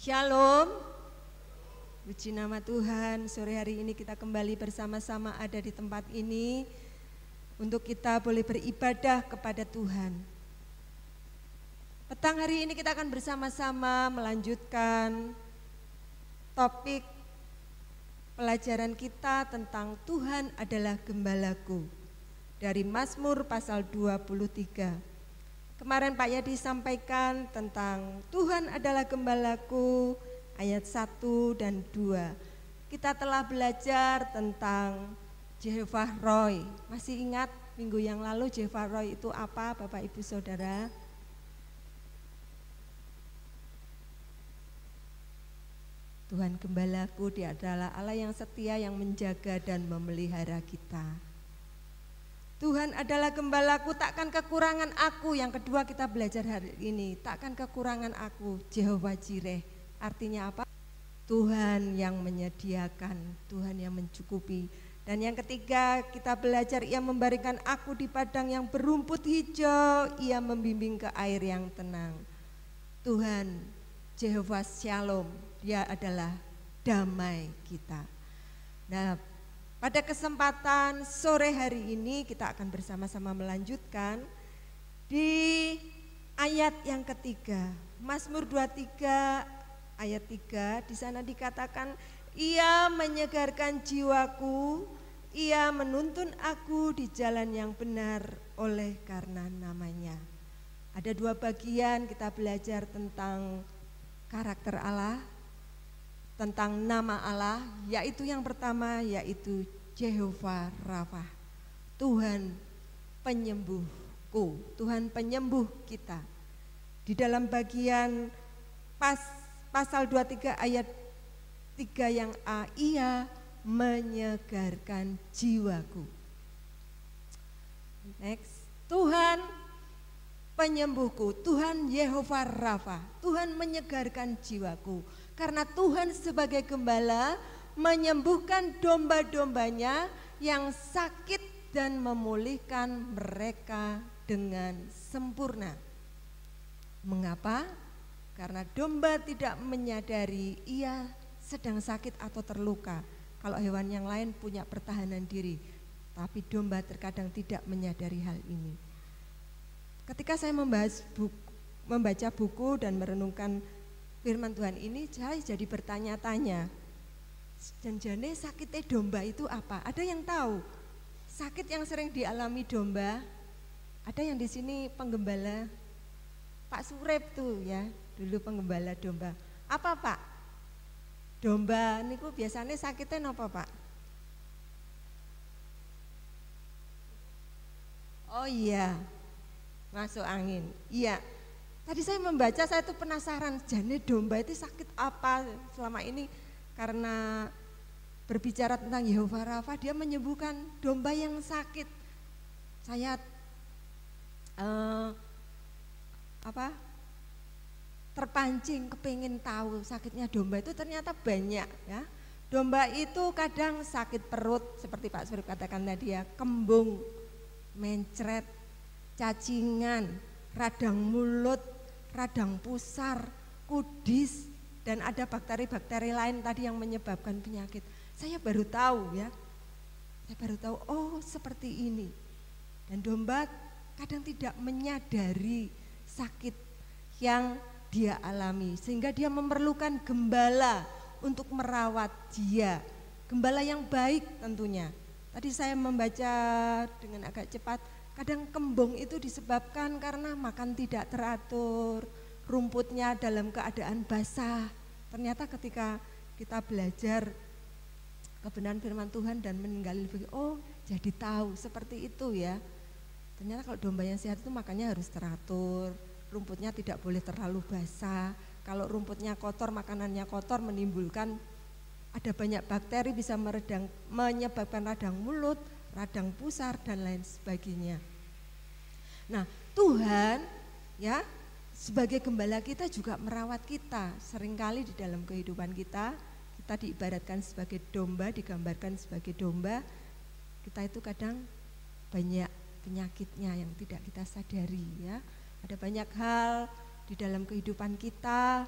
Shalom, puji nama Tuhan. Sore hari ini kita kembali bersama-sama ada di tempat ini untuk kita boleh beribadah kepada Tuhan. Petang hari ini kita akan bersama-sama melanjutkan topik pelajaran kita tentang Tuhan adalah gembalaku dari Mazmur pasal 23. Kemarin Pak Yadi sampaikan tentang Tuhan adalah gembalaku ayat 1 dan 2. Kita telah belajar tentang Jehovah Roy. Masih ingat minggu yang lalu Jehovah Roy itu apa Bapak Ibu Saudara? Tuhan gembalaku, Dia adalah Allah yang setia yang menjaga dan memelihara kita. Tuhan adalah gembalaku, takkan kekurangan aku. Yang kedua kita belajar hari ini, takkan kekurangan aku. Jehovah Jireh, artinya apa? Tuhan yang menyediakan, Tuhan yang mencukupi. Dan yang ketiga kita belajar, Ia membaringkan aku di padang yang berumput hijau, Ia membimbing ke air yang tenang. Tuhan Jehovah Shalom, Dia adalah damai kita. Nah, pada kesempatan sore hari ini kita akan bersama-sama melanjutkan di ayat yang ketiga. Mazmur 23 ayat 3, di sana dikatakan, Ia menyegarkan jiwaku, Ia menuntun aku di jalan yang benar oleh karena namanya. Ada dua bagian kita belajar tentang karakter Allah, tentang nama Allah, yaitu yang pertama yaitu Jehovah Rafa, Tuhan penyembuhku, Tuhan penyembuh kita. Di dalam bagian pasal 23 ayat 3 yang A, Ia menyegarkan jiwaku. Next, Tuhan penyembuhku, Tuhan Jehovah Rafa, Tuhan menyegarkan jiwaku. Karena Tuhan sebagai gembala menyembuhkan domba-dombanya yang sakit dan memulihkan mereka dengan sempurna. Mengapa? Karena domba tidak menyadari ia sedang sakit atau terluka. Kalau hewan yang lain punya pertahanan diri, tapi domba terkadang tidak menyadari hal ini. Ketika saya membaca buku dan merenungkan firman Tuhan ini, saya jadi bertanya-tanya, janjane sakitnya domba itu apa? Ada yang tahu sakit yang sering dialami domba? Ada yang di sini penggembala? Pak Surep tuh ya, dulu penggembala domba. Apa Pak? Domba niku biasanya sakitnya napa Pak? Oh iya, masuk angin. Iya. Tadi saya membaca, saya tuh penasaran, jane domba itu sakit apa selama ini, karena berbicara tentang Jehovah Rafa, Dia menyembuhkan domba yang sakit. Saya terpancing kepingin tahu sakitnya domba itu ternyata banyak ya. Domba itu kadang sakit perut seperti Pak Surip katakan tadi ya, kembung, mencret, cacingan, radang mulut, radang pusar, kudis, dan ada bakteri-bakteri lain tadi yang menyebabkan penyakit. Saya baru tahu ya, oh seperti ini. Dan domba kadang tidak menyadari sakit yang dia alami, sehingga dia memerlukan gembala untuk merawat dia, gembala yang baik tentunya. Tadi saya membaca dengan agak cepat, kadang kembung itu disebabkan karena makan tidak teratur, rumputnya dalam keadaan basah. Ternyata ketika kita belajar kebenaran firman Tuhan dan meninggalin, oh jadi tahu seperti itu ya. Ternyata kalau domba yang sehat itu makannya harus teratur, rumputnya tidak boleh terlalu basah. Kalau rumputnya kotor, makanannya kotor, menimbulkan ada banyak bakteri, bisa menyebabkan radang mulut, radang pusar dan lain sebagainya. Nah, Tuhan ya sebagai gembala kita juga merawat kita. Seringkali di dalam kehidupan kita diibaratkan sebagai domba, digambarkan sebagai domba. Kita itu kadang banyak penyakitnya yang tidak kita sadari ya. Ada banyak hal di dalam kehidupan kita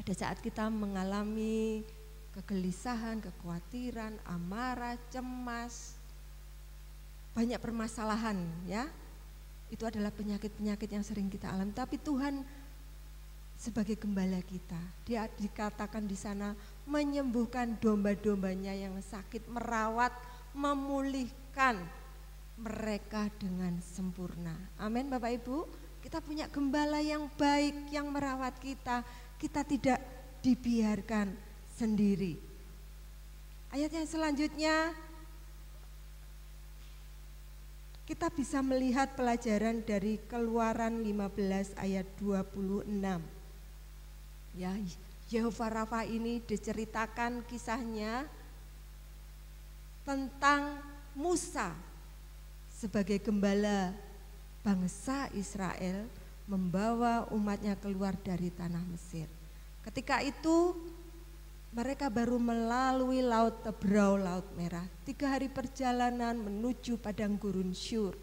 Ada saat kita mengalami kegelisahan, kekhawatiran, amarah, cemas, banyak permasalahan ya. Itu adalah penyakit-penyakit yang sering kita alami. Tapi Tuhan sebagai gembala kita, Dia dikatakan di sana menyembuhkan domba-dombanya yang sakit, merawat, memulihkan mereka dengan sempurna. Amin Bapak Ibu. Kita punya gembala yang baik yang merawat kita. Kita tidak dibiarkan sendiri. Ayat yang selanjutnya kita bisa melihat pelajaran dari Keluaran 15 ayat 26. Ya, Yehova Rafa ini diceritakan kisahnya tentang Musa sebagai gembala bangsa Israel membawa umatnya keluar dari tanah Mesir. Ketika itu mereka baru melalui Laut Tebrau, Laut Merah. 3 hari perjalanan menuju padang gurun Syur.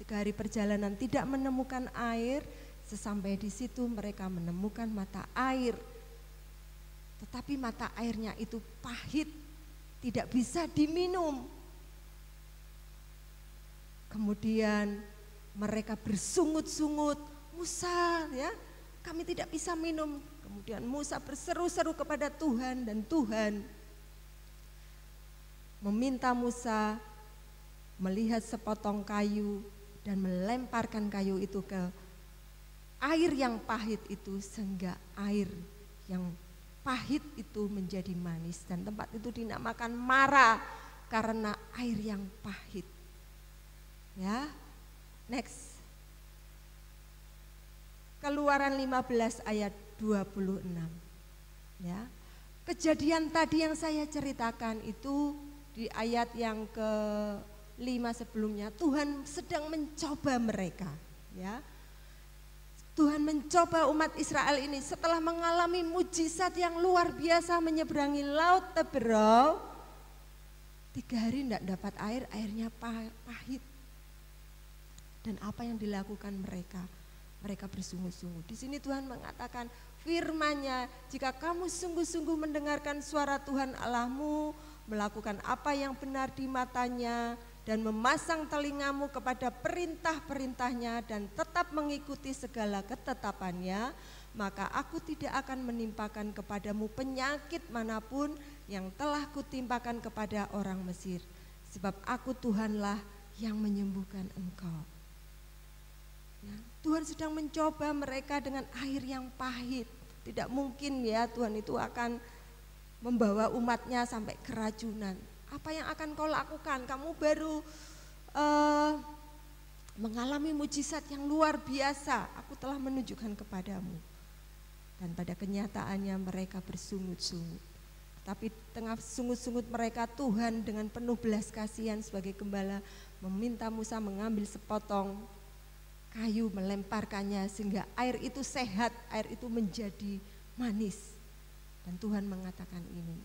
3 hari perjalanan tidak menemukan air. Sesampai di situ mereka menemukan mata air. Tetapi mata airnya itu pahit, tidak bisa diminum. Kemudian mereka bersungut-sungut, Musa ya, kami tidak bisa minum. Kemudian Musa berseru-seru kepada Tuhan dan Tuhan meminta Musa melihat sepotong kayu dan melemparkan kayu itu ke air yang pahit itu sehingga air yang pahit itu menjadi manis dan tempat itu dinamakan Mara karena air yang pahit. Ya. Next. Keluaran 15 ayat 26. Ya. Kejadian tadi yang saya ceritakan itu di ayat yang ke-5 sebelumnya, Tuhan sedang mencoba mereka, ya. Tuhan mencoba umat Israel ini setelah mengalami mujizat yang luar biasa menyeberangi Laut Tebrau. 3 hari tidak dapat air, airnya pahit. Dan apa yang dilakukan mereka? Mereka bersungut-sungut. Di sini Tuhan mengatakan firman-Nya, jika kamu sungguh-sungguh mendengarkan suara Tuhan Allahmu, melakukan apa yang benar di matanya, dan memasang telingamu kepada perintah-perintahnya dan tetap mengikuti segala ketetapannya, maka aku tidak akan menimpakan kepadamu penyakit manapun yang telah kutimpakan kepada orang Mesir. Sebab aku Tuhanlah yang menyembuhkan engkau. Ya, Tuhan sedang mencoba mereka dengan air yang pahit. Tidak mungkin ya Tuhan itu akan membawa umatnya sampai keracunan. Apa yang akan kau lakukan? Kamu baru mengalami mujizat yang luar biasa. Aku telah menunjukkan kepadamu. Dan pada kenyataannya mereka bersungut-sungut. Tapi tengah sungut-sungut mereka, Tuhan dengan penuh belas kasihan sebagai gembala meminta Musa mengambil sepotong kayu, melemparkannya sehingga air itu sehat, air itu menjadi manis. Dan Tuhan mengatakan ini,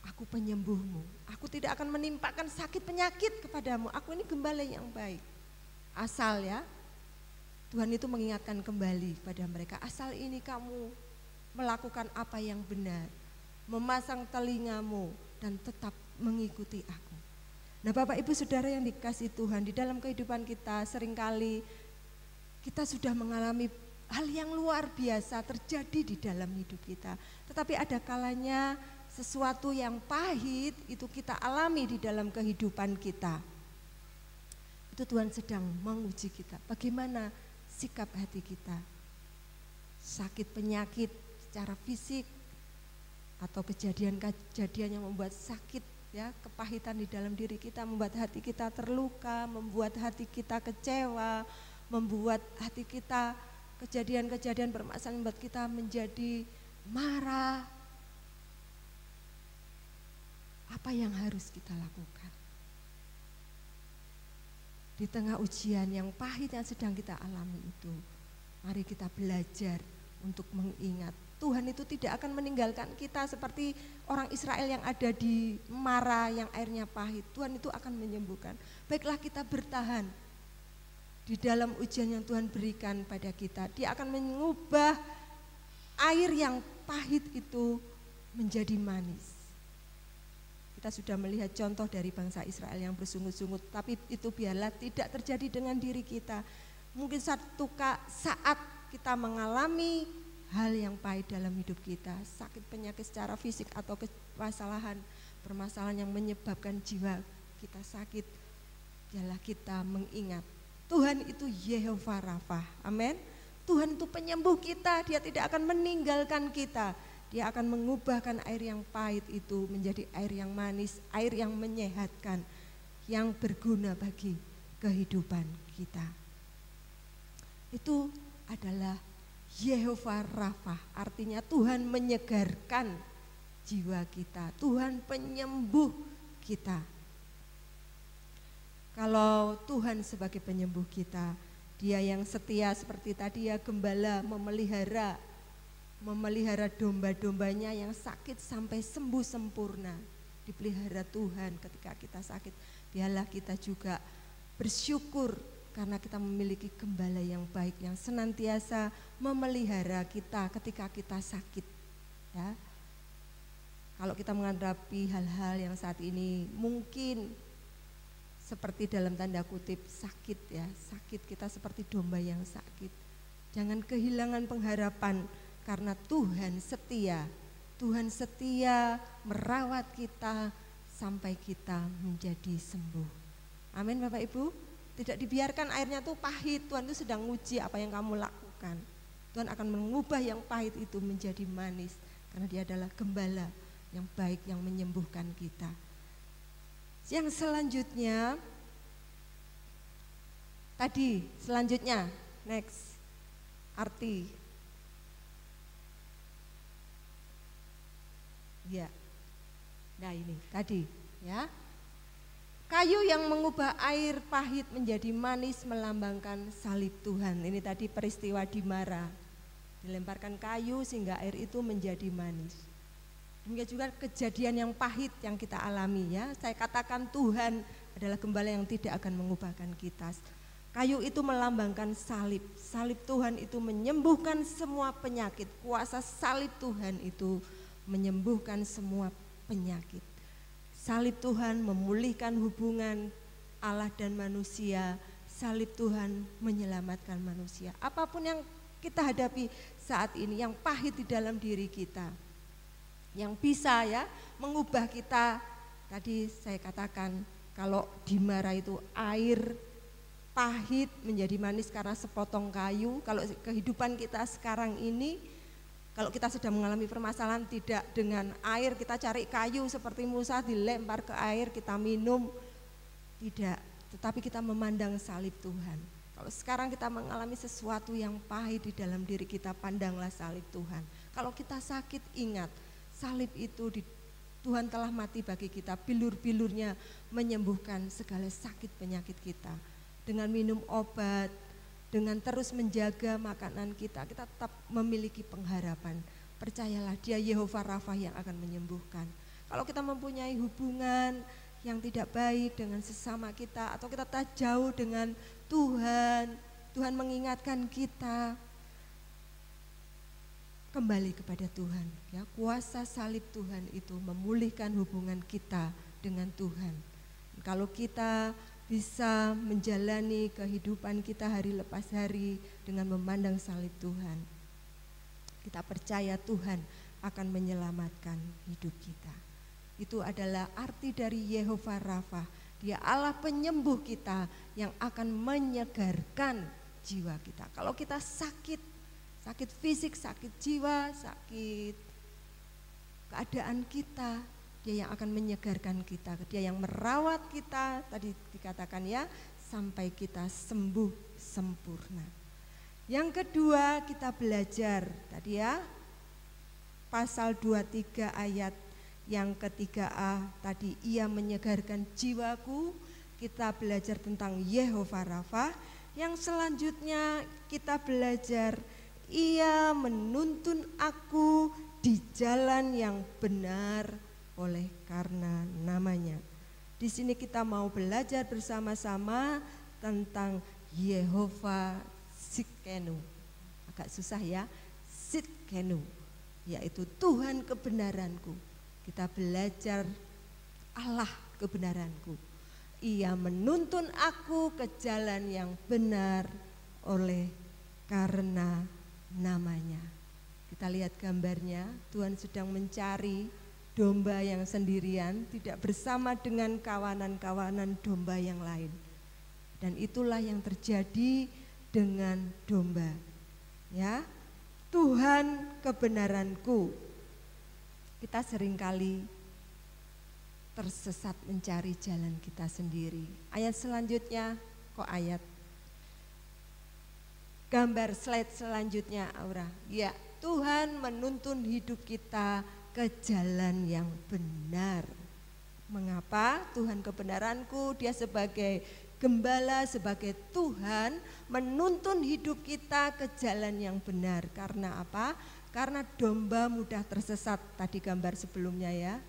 aku penyembuhmu, aku tidak akan menimpakan sakit penyakit kepadamu, aku ini gembala yang baik. Asal ya, Tuhan itu mengingatkan kembali pada mereka, asal ini kamu melakukan apa yang benar, memasang telingamu dan tetap mengikuti aku. Nah Bapak Ibu Saudara yang dikasihi Tuhan, di dalam kehidupan kita seringkali kita sudah mengalami hal yang luar biasa terjadi di dalam hidup kita. Tetapi ada kalanya sesuatu yang pahit itu kita alami di dalam kehidupan kita. Itu Tuhan sedang menguji kita. Bagaimana sikap hati kita? Sakit penyakit secara fisik atau kejadian-kejadian yang membuat sakit, ya, kepahitan di dalam diri kita, membuat hati kita terluka, membuat hati kita kecewa, membuat hati kita kejadian-kejadian bermasalah membuat kita menjadi marah. Apa yang harus kita lakukan? Di tengah ujian yang pahit yang sedang kita alami itu, mari kita belajar untuk mengingat Tuhan itu tidak akan meninggalkan kita seperti orang Israel yang ada di Mara yang airnya pahit. Tuhan itu akan menyembuhkan. Baiklah kita bertahan di dalam ujian yang Tuhan berikan pada kita. Dia akan mengubah air yang pahit itu menjadi manis. Kita sudah melihat contoh dari bangsa Israel yang bersungut-sungut, tapi itu biarlah tidak terjadi dengan diri kita. Mungkin satu saat kita mengalami hal yang pahit dalam hidup kita, sakit penyakit secara fisik atau permasalahan yang menyebabkan jiwa kita sakit, biarlah kita mengingat Tuhan itu Yehova Rafa. Amin. Tuhan itu penyembuh kita, Dia tidak akan meninggalkan kita. Dia akan mengubahkan air yang pahit itu menjadi air yang manis, air yang menyehatkan, yang berguna bagi kehidupan kita. Itu adalah Yehova Rafa, artinya Tuhan menyegarkan jiwa kita, Tuhan penyembuh kita. Kalau Tuhan sebagai penyembuh kita, Dia yang setia seperti tadi ya, gembala memelihara domba-dombanya yang sakit sampai sembuh sempurna. Dipelihara Tuhan ketika kita sakit. Biarlah kita juga bersyukur karena kita memiliki gembala yang baik yang senantiasa memelihara kita ketika kita sakit. Ya. Kalau kita menghadapi hal-hal yang saat ini mungkin seperti dalam tanda kutip sakit ya, sakit, kita seperti domba yang sakit. Jangan kehilangan pengharapan karena Tuhan setia. Tuhan setia merawat kita sampai kita menjadi sembuh. Amin Bapak Ibu. Tidak dibiarkan airnya tuh pahit. Tuhan itu sedang uji apa yang kamu lakukan. Tuhan akan mengubah yang pahit itu menjadi manis karena Dia adalah gembala yang baik yang menyembuhkan kita. Yang selanjutnya, next, arti. Ya, nah ini tadi ya. Kayu yang mengubah air pahit menjadi manis melambangkan salib Tuhan. Ini tadi peristiwa di Mara. Dilemparkan kayu sehingga air itu menjadi manis. Demikian juga kejadian yang pahit yang kita alami ya. Saya katakan Tuhan adalah gembala yang tidak akan mengubahkan kita. Kayu itu melambangkan salib. Salib Tuhan itu menyembuhkan semua penyakit. Kuasa salib Tuhan itu menyembuhkan semua penyakit. Salib Tuhan memulihkan hubungan Allah dan manusia. Salib Tuhan menyelamatkan manusia. Apapun yang kita hadapi saat ini yang pahit di dalam diri kita, yang bisa ya mengubah kita. Tadi saya katakan kalau di Mara itu air pahit menjadi manis karena sepotong kayu. Kalau kehidupan kita sekarang ini, kalau kita sedang mengalami permasalahan, tidak dengan air kita cari kayu seperti Musa dilempar ke air kita minum, tidak, tetapi kita memandang salib Tuhan. Kalau sekarang kita mengalami sesuatu yang pahit di dalam diri kita, pandanglah salib Tuhan. Kalau kita sakit, ingat salib itu Tuhan telah mati bagi kita, bilur-bilurnya menyembuhkan segala sakit penyakit kita. Dengan minum obat, dengan terus menjaga makanan kita tetap memiliki pengharapan. Percayalah Dia Yehova Rafa yang akan menyembuhkan. Kalau kita mempunyai hubungan yang tidak baik dengan sesama kita, atau kita tak jauh dengan Tuhan, Tuhan mengingatkan kita, kembali kepada Tuhan. Ya, kuasa salib Tuhan itu memulihkan hubungan kita dengan Tuhan. Kalau kita bisa menjalani kehidupan kita hari lepas hari dengan memandang salib Tuhan, kita percaya Tuhan akan menyelamatkan hidup kita. Itu adalah arti dari Yehova Rafa. Dia Allah penyembuh kita yang akan menyegarkan jiwa kita. Kalau kita sakit fisik, sakit jiwa, sakit keadaan kita, Dia yang akan menyegarkan kita, Dia yang merawat kita, tadi dikatakan ya, sampai kita sembuh sempurna. Yang kedua kita belajar, tadi ya, pasal 23 ayat yang ketiga A, tadi Ia menyegarkan jiwaku, kita belajar tentang Yehova Rafa. Yang selanjutnya kita belajar, Ia menuntun aku di jalan yang benar oleh karena namanya. Di sini kita mau belajar bersama-sama tentang Yehova Tsidkenu. Agak susah ya, Sitkenu, yaitu Tuhan kebenaranku. Kita belajar Allah kebenaranku. Ia menuntun aku ke jalan yang benar oleh karena namanya. Kita lihat gambarnya, Tuhan sedang mencari domba yang sendirian, tidak bersama dengan kawanan-kawanan domba yang lain. Dan itulah yang terjadi dengan domba. Ya, Tuhan kebenaranku. Kita seringkali tersesat mencari jalan kita sendiri. Ayat selanjutnya, kok ayat? Gambar slide selanjutnya, Aura. Ya, Tuhan menuntun hidup kita ke jalan yang benar. Mengapa? Tuhan kebenaranku, Dia sebagai gembala, sebagai Tuhan menuntun hidup kita ke jalan yang benar. Karena apa? Karena domba mudah tersesat. Tadi gambar sebelumnya ya,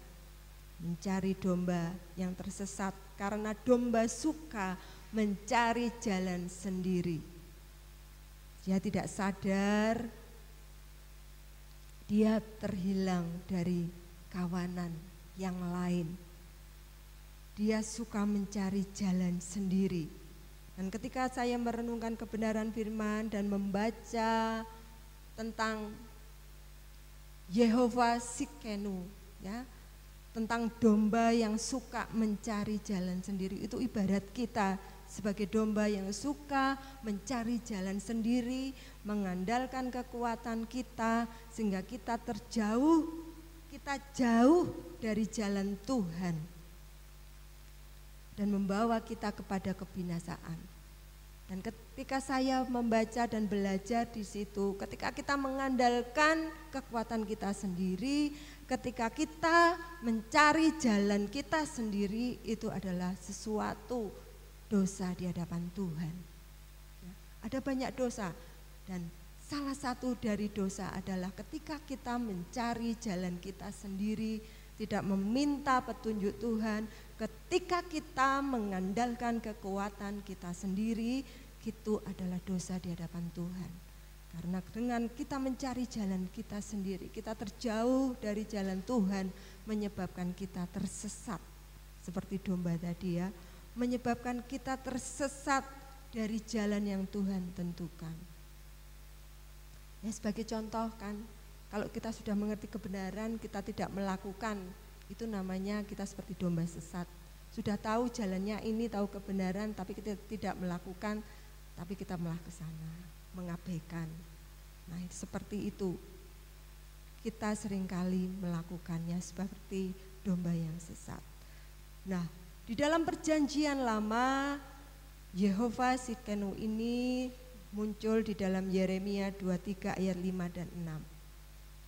mencari domba yang tersesat karena domba suka mencari jalan sendiri. Dia tidak sadar dia terhilang dari kawanan yang lain. Dia suka mencari jalan sendiri. Dan ketika saya merenungkan kebenaran firman dan membaca tentang Yehova Sitkenu, ya, tentang domba yang suka mencari jalan sendiri, itu ibarat kita sebagai domba yang suka mencari jalan sendiri, mengandalkan kekuatan kita sehingga kita jauh dari jalan Tuhan dan membawa kita kepada kebinasaan. Dan ketika saya membaca dan belajar di situ, ketika kita mengandalkan kekuatan kita sendiri, ketika kita mencari jalan kita sendiri, itu adalah sesuatu dosa di hadapan Tuhan. Ya, ada banyak dosa, dan salah satu dari dosa adalah ketika kita mencari jalan kita sendiri, tidak meminta petunjuk Tuhan, ketika kita mengandalkan kekuatan kita sendiri, itu adalah dosa di hadapan Tuhan. Karena dengan kita mencari jalan kita sendiri, kita terjauh dari jalan Tuhan, menyebabkan kita tersesat. Seperti domba tadi ya, menyebabkan kita tersesat dari jalan yang Tuhan tentukan. Ya, sebagai contoh kan, kalau kita sudah mengerti kebenaran, kita tidak melakukan, itu namanya kita seperti domba sesat. Sudah tahu jalannya ini, tahu kebenaran, tapi kita tidak melakukan, tapi kita malah ke sana, mengabaikan. Nah, seperti itu. Kita seringkali melakukannya seperti domba yang sesat. Nah, di dalam perjanjian lama, Yehova Sitkenu ini muncul di dalam Yeremia 23 ayat 5 dan 6.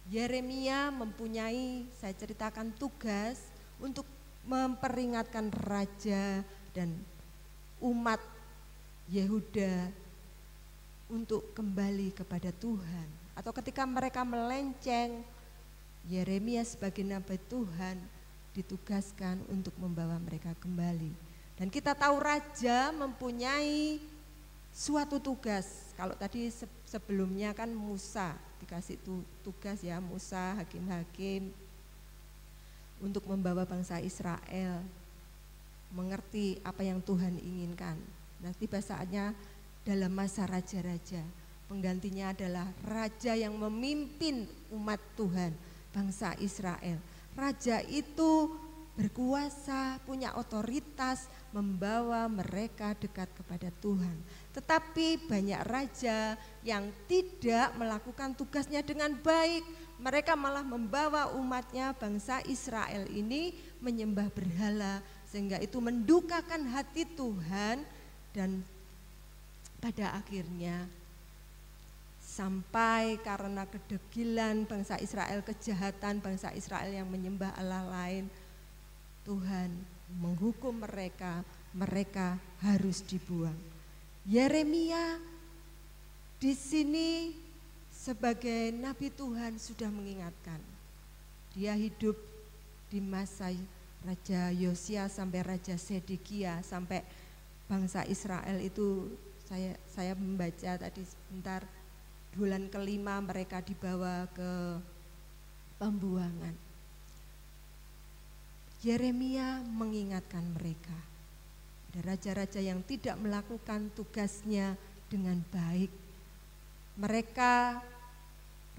Yeremia mempunyai, saya ceritakan, tugas untuk memperingatkan raja dan umat Yehuda untuk kembali kepada Tuhan. Atau ketika mereka melenceng, Yeremia sebagai nabi Tuhan ditugaskan untuk membawa mereka kembali. Dan kita tahu raja mempunyai suatu tugas. Kalau tadi sebelumnya kan Musa dikasih tugas ya, Musa hakim-hakim untuk membawa bangsa Israel mengerti apa yang Tuhan inginkan. Nah, tiba saatnya dalam masa raja-raja, penggantinya adalah raja yang memimpin umat Tuhan, bangsa Israel. Raja itu berkuasa, punya otoritas, membawa mereka dekat kepada Tuhan. Tetapi banyak raja yang tidak melakukan tugasnya dengan baik. Mereka malah membawa umatnya, bangsa Israel ini, menyembah berhala, sehingga itu mendukakan hati Tuhan. Dan pada akhirnya sampai karena kedegilan bangsa Israel, kejahatan bangsa Israel yang menyembah Allah lain, Tuhan menghukum mereka, mereka harus dibuang. Yeremia di sini sebagai nabi Tuhan sudah mengingatkan. Dia hidup di masa Raja Yosia sampai Raja Sedekia, sampai bangsa Israel itu, saya membaca tadi sebentar, bulan kelima mereka dibawa ke pembuangan. Yeremia mengingatkan mereka, ada raja-raja yang tidak melakukan tugasnya dengan baik. Mereka,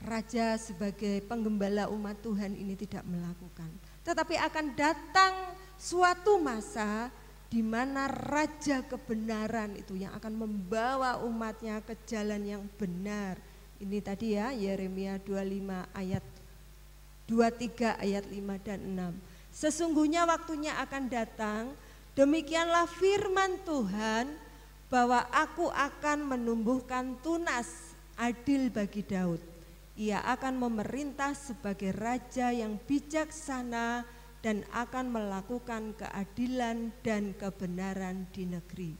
raja sebagai penggembala umat Tuhan ini tidak melakukan. Tetapi akan datang suatu masa di mana raja kebenaran itu yang akan membawa umatnya ke jalan yang benar. Ini tadi ya, Yeremia 25 ayat 23 ayat 5 dan 6. Sesungguhnya waktunya akan datang, demikianlah firman Tuhan, bahwa aku akan menumbuhkan tunas adil bagi Daud. Ia akan memerintah sebagai raja yang bijaksana dan akan melakukan keadilan dan kebenaran di negeri.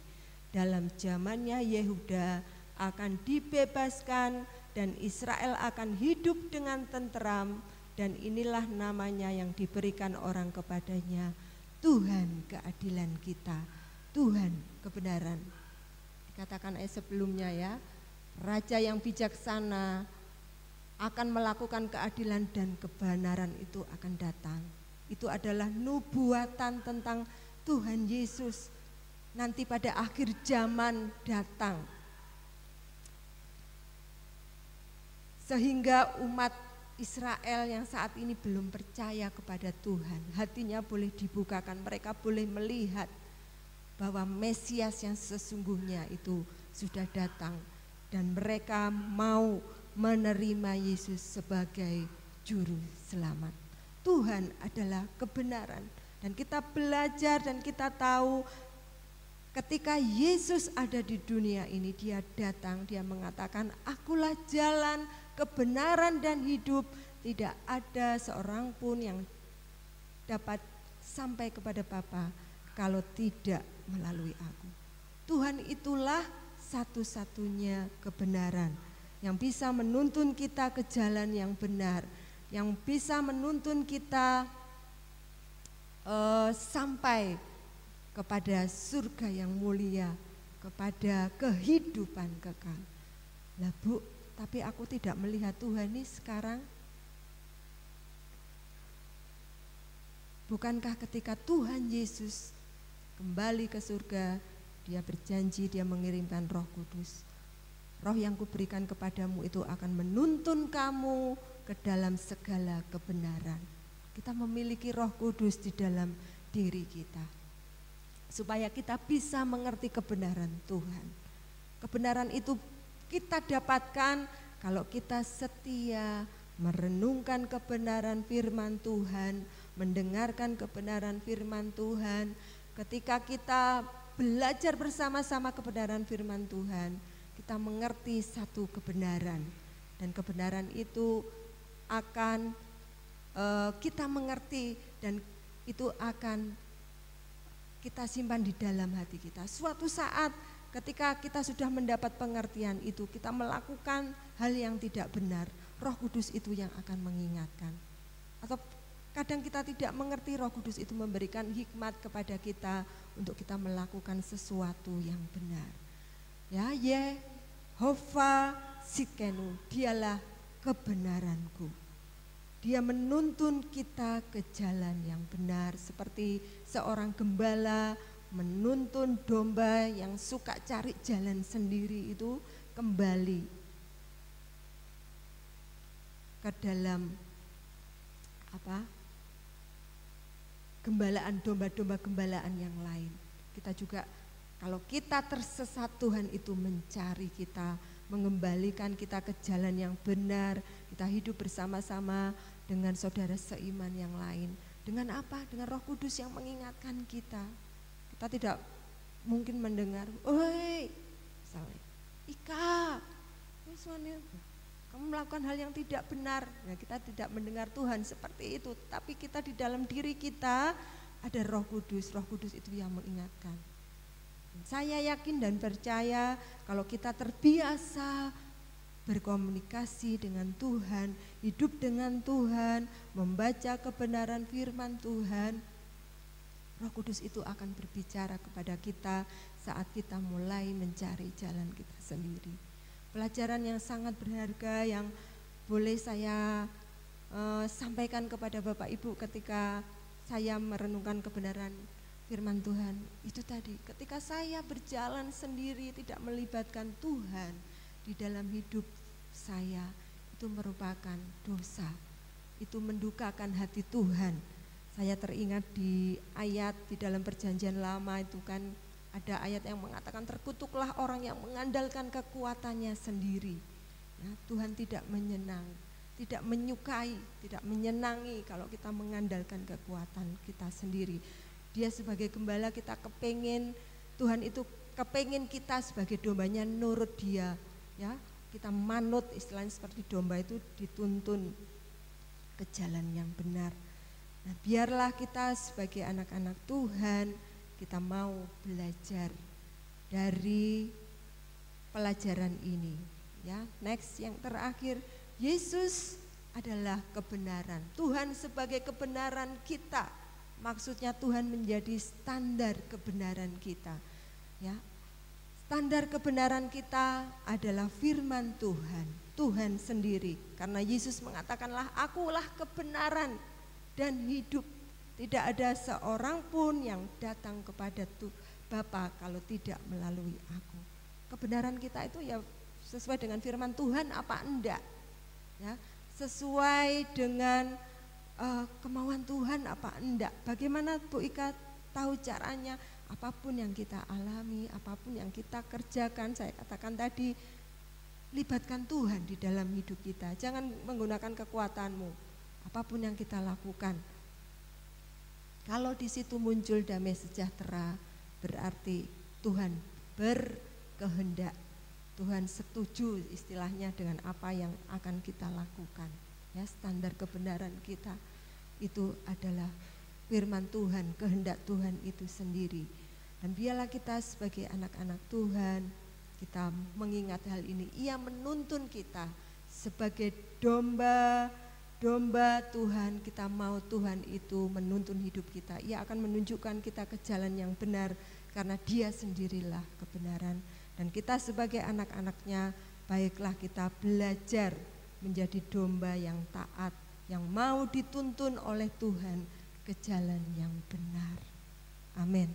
Dalam zamannya Yehuda akan dibebaskan dan Israel akan hidup dengan tenteram, dan inilah namanya yang diberikan orang kepadanya, Tuhan keadilan kita, Tuhan kebenaran. Dikatakan ayat sebelumnya ya, raja yang bijaksana akan melakukan keadilan dan kebenaran itu akan datang. Itu adalah nubuatan tentang Tuhan Yesus nanti pada akhir zaman datang. Sehingga umat Israel yang saat ini belum percaya kepada Tuhan, hatinya boleh dibukakan, mereka boleh melihat bahwa Mesias yang sesungguhnya itu sudah datang dan mereka mau menerima Yesus sebagai juru selamat. Tuhan adalah kebenaran dan kita belajar dan kita tahu ketika Yesus ada di dunia ini, dia datang, dia mengatakan, akulah jalan, kebenaran dan hidup, tidak ada seorang pun yang dapat sampai kepada Bapa kalau tidak melalui aku. Tuhan itulah satu-satunya kebenaran yang bisa menuntun kita ke jalan yang benar, yang bisa menuntun kita sampai kepada surga yang mulia, kepada kehidupan kekal. Lah Bu, tapi aku tidak melihat Tuhan ini sekarang. Bukankah ketika Tuhan Yesus kembali ke surga, dia berjanji dia mengirimkan Roh Kudus. Roh yang kuberikan kepadamu itu akan menuntun kamu ke dalam segala kebenaran. Kita memiliki Roh Kudus di dalam diri kita, supaya kita bisa mengerti kebenaran Tuhan. Kebenaran itu kita dapatkan kalau kita setia merenungkan kebenaran firman Tuhan, mendengarkan kebenaran firman Tuhan. Ketika kita belajar bersama-sama kebenaran firman Tuhan, kita mengerti satu kebenaran, dan kebenaran itu akan kita mengerti dan itu akan kita simpan di dalam hati kita. Suatu saat ketika kita sudah mendapat pengertian itu, kita melakukan hal yang tidak benar, Roh Kudus itu yang akan mengingatkan. Atau kadang kita tidak mengerti, Roh Kudus itu memberikan hikmat kepada kita untuk kita melakukan sesuatu yang benar. Ya, Yehovah Tsidkenu, dialah kebenaranku. Dia menuntun kita ke jalan yang benar, seperti seorang gembala menuntun domba yang suka cari jalan sendiri itu kembali ke dalam gembalaan, domba-domba gembalaan yang lain. Kita juga kalau kita tersesat, Tuhan itu mencari kita, mengembalikan kita ke jalan yang benar. Kita hidup bersama-sama dengan saudara seiman yang lain. Dengan apa? Dengan Roh Kudus yang mengingatkan kita. Kita tidak mungkin mendengar, "Oi," misalnya, "Ika, kamu melakukan hal yang tidak benar." Nah, kita tidak mendengar Tuhan seperti itu, tapi kita di dalam diri kita ada Roh Kudus. Roh Kudus itu yang mengingatkan. Saya yakin dan percaya kalau kita terbiasa berkomunikasi dengan Tuhan, hidup dengan Tuhan, membaca kebenaran firman Tuhan, Roh Kudus itu akan berbicara kepada kita saat kita mulai mencari jalan kita sendiri. Pelajaran yang sangat berharga yang boleh saya sampaikan kepada Bapak Ibu ketika saya merenungkan kebenaran firman Tuhan. Itu tadi, ketika saya berjalan sendiri tidak melibatkan Tuhan di dalam hidup saya, itu merupakan dosa. Itu mendukakan hati Tuhan. Saya teringat di ayat di dalam Perjanjian Lama itu kan ada ayat yang mengatakan terkutuklah orang yang mengandalkan kekuatannya sendiri. Ya, Tuhan tidak tidak menyukai, tidak menyenangi kalau kita mengandalkan kekuatan kita sendiri. Dia sebagai gembala kita kepengen, Tuhan itu kepengen kita sebagai dombanya nurut dia. Ya, kita manut, istilahnya seperti domba itu dituntun ke jalan yang benar. Nah, biarlah kita sebagai anak-anak Tuhan, kita mau belajar dari pelajaran ini. Ya, next yang terakhir, Yesus adalah kebenaran. Tuhan sebagai kebenaran kita. Maksudnya Tuhan menjadi standar kebenaran kita. Ya. Standar kebenaran kita adalah firman Tuhan, Tuhan sendiri. Karena Yesus mengatakanlah, akulah kebenaran dan hidup. Tidak ada seorang pun yang datang kepada Bapa kalau tidak melalui aku. Kebenaran kita itu ya sesuai dengan firman Tuhan apa enggak? Ya, sesuai dengan kemauan Tuhan apa enggak? Bagaimana Bu Ika tahu caranya? Apapun yang kita alami, apapun yang kita kerjakan, saya katakan tadi, libatkan Tuhan di dalam hidup kita. Jangan menggunakan kekuatanmu. Apapun yang kita lakukan, kalau di situ muncul damai sejahtera, berarti Tuhan berkehendak. Tuhan setuju istilahnya dengan apa yang akan kita lakukan. Ya, standar kebenaran kita itu adalah firman Tuhan, kehendak Tuhan itu sendiri. Dan biarlah kita sebagai anak-anak Tuhan, kita mengingat hal ini. Ia menuntun kita sebagai domba Tuhan. Kita mau Tuhan itu menuntun hidup kita. Ia akan menunjukkan kita ke jalan yang benar karena Dia sendirilah kebenaran. Dan kita sebagai anak-anaknya, baiklah kita belajar menjadi domba yang taat, yang mau dituntun oleh Tuhan ke jalan yang benar. Amin.